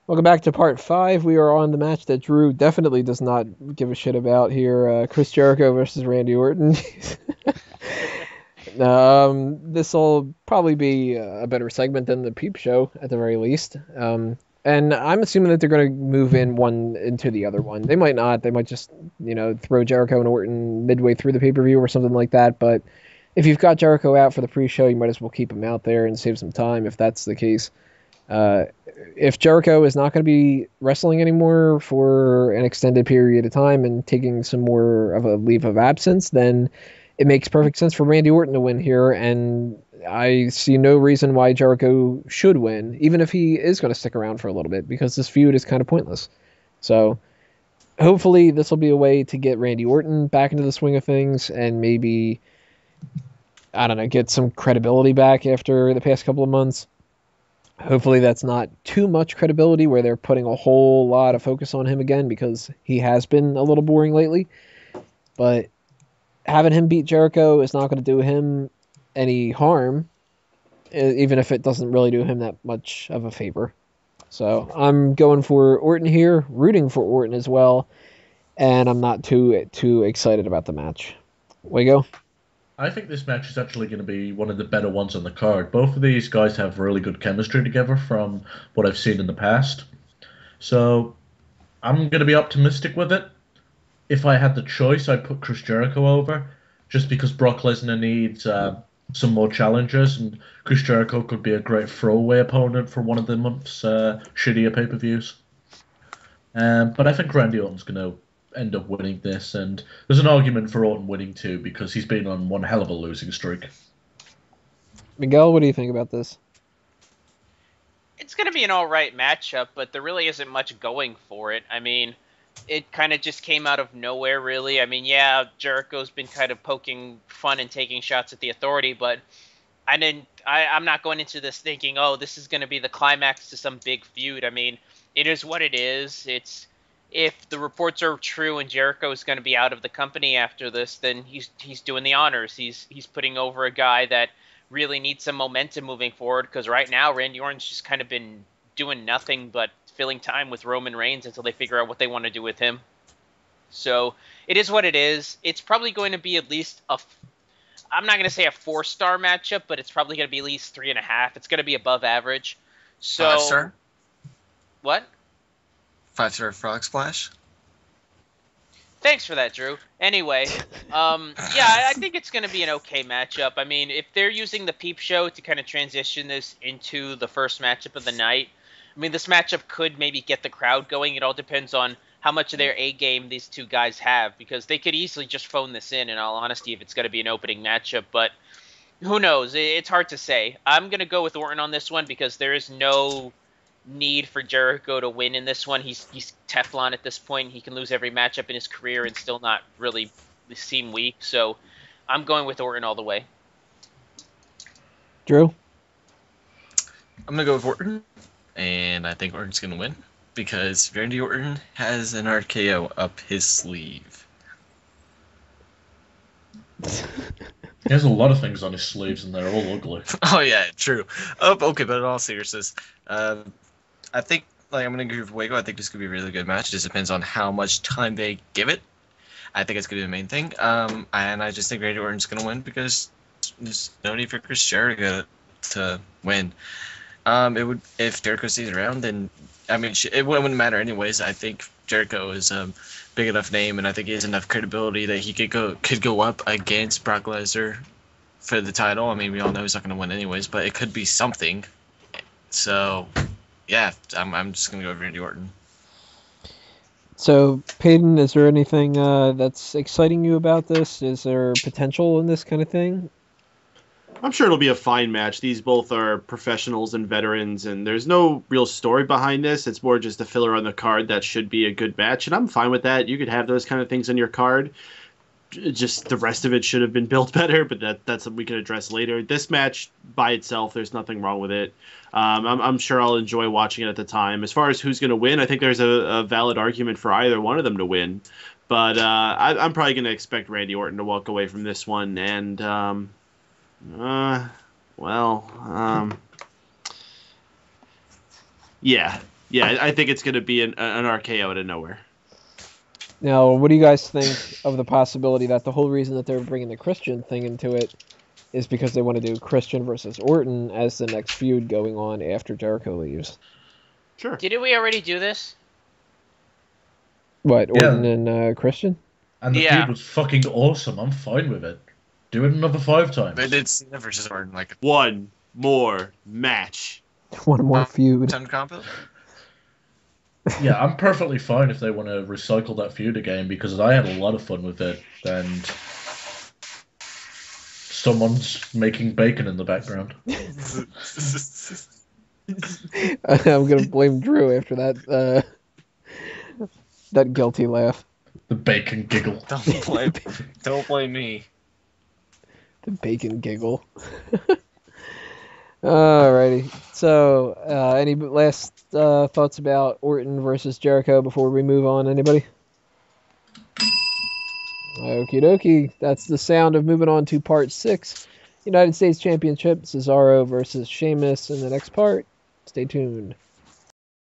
Welcome back to part 5. We are on the match that Drew definitely does not give a shit about here. Chris Jericho versus Randy Orton. This will probably be a better segment than the Peep Show at the very least. And I'm assuming that they're going to move in one into the other one. They might not. They might just, throw Jericho and Orton midway through the pay-per-view or something like that. But if you've got Jericho out for the pre-show, you might as well keep him out there and save some time if that's the case. Uh, if Jericho is not going to be wrestling anymore for an extended period of time and taking some more of a leave of absence, then it makes perfect sense for Randy Orton to win here. And I see no reason why Jericho should win, even if he is going to stick around for a little bit, because this feud is kind of pointless. So hopefully this will be a way to get Randy Orton back into the swing of things and maybe, I don't know, get some credibility back after the past couple of months. Hopefully that's not too much credibility where they're putting a whole lot of focus on him again, because he has been a little boring lately. But having him beat Jericho is not going to do him any harm, even if it doesn't really do him that much of a favor. So I'm going for Orton here, rooting for Orton as well, and I'm not too excited about the match. Way go. I think this match is actually going to be one of the better ones on the card. Both of these guys have really good chemistry together from what I've seen in the past. So I'm going to be optimistic with it. If I had the choice, I'd put Chris Jericho over, just because Brock Lesnar needs some more challengers, and Chris Jericho could be a great throwaway opponent for one of the month's shittier pay-per-views. But I think Randy Orton's going to end up winning this, and there's an argument for Orton winning too, because he's been on one hell of a losing streak. Miguel, what do you think about this? It's going to be an all right matchup, but there really isn't much going for it. I mean, it kind of just came out of nowhere, really. I mean, yeah, Jericho's been kind of poking fun and taking shots at the Authority, but I'm not going into this thinking, oh, this is going to be the climax to some big feud. I mean, it is what it is. It's If the reports are true and Jericho is going to be out of the company after this, then he's doing the honors. He's putting over a guy that really needs some momentum moving forward, because right now Randy Orton's just kind of been doing nothing but filling time with Roman Reigns until they figure out what they want to do with him. So it is what it is. It's probably going to be at least I'm not going to say a 4-star matchup, but it's probably going to be at least 3.5. It's going to be above average. Five So star, what? 5 star frog splash. Thanks for that, Drew. Anyway, yeah, I think it's going to be an okay matchup. I mean, if they're using the Peep Show to kind of transition this into the first matchup of the night, I mean, this matchup could maybe get the crowd going. It all depends on how much of their A game these two guys have, because they could easily just phone this in all honesty, if it's going to be an opening matchup. But who knows? It's hard to say. I'm going to go with Orton on this one, because there is no need for Jericho to win in this one. He's Teflon at this point. He can lose every matchup in his career and still not really seem weak. So I'm going with Orton all the way. Drew? I'm gonna go with Orton, and I think Orton's gonna win because Randy Orton has an RKO up his sleeve. He has a lot of things on his sleeves, and they're all ugly. Oh yeah, true. Oh, okay, but in all seriousness, I think I'm gonna agree with Wago. I think this could be a really good match. It just depends on how much time they give it. I think it's gonna be the main thing. And I just think Randy Orton's gonna win because there's no need for Chris Jericho to win. It would if Jericho stays around, then I mean it wouldn't matter anyways. I think Jericho is a big enough name, and I think he has enough credibility that he could go up against Brock Lesnar for the title. I mean, we all know he's not going to win anyways, but it could be something. So, yeah, I'm just going to go with Randy Orton. So, Peyton, is there anything that's exciting you about this? Is there potential in this kind of thing? I'm sure it'll be a fine match. These both are professionals and veterans, and there's no real story behind this. It's more just a filler on the card that should be a good match, and I'm fine with that. You could have those kind of things on your card. Just the rest of it should have been built better, but that's something we can address later. This match by itself, there's nothing wrong with it. I'm sure I'll enjoy watching it at the time. As far as who's going to win, I think there's a valid argument for either one of them to win. But I'm probably going to expect Randy Orton to walk away from this one, and yeah, Yeah, I think it's going to be an RKO out of nowhere. Now, what do you guys think of the possibility that the whole reason that they're bringing the Christian thing into it is because they want to do Christian versus Orton as the next feud going on after Jericho leaves? Sure. Didn't we already do this? What, Yeah. Orton and Christian? And the Yeah. feud was fucking awesome. I'm fine with it. Do it another 5 times. But it's Cena versus Orton, like One more match. One more feud. ton combo. Yeah, I'm perfectly fine if they want to recycle that feud again because I had a lot of fun with it and someone's making bacon in the background. I'm gonna blame Drew after that that guilty laugh. The bacon giggle. Don't blame me. The bacon giggle. Alrighty. So, any last thoughts about Orton versus Jericho before we move on? Anybody? Okie dokie. That's the sound of moving on to part 6. United States Championship, Cesaro versus Sheamus in the next part. Stay tuned.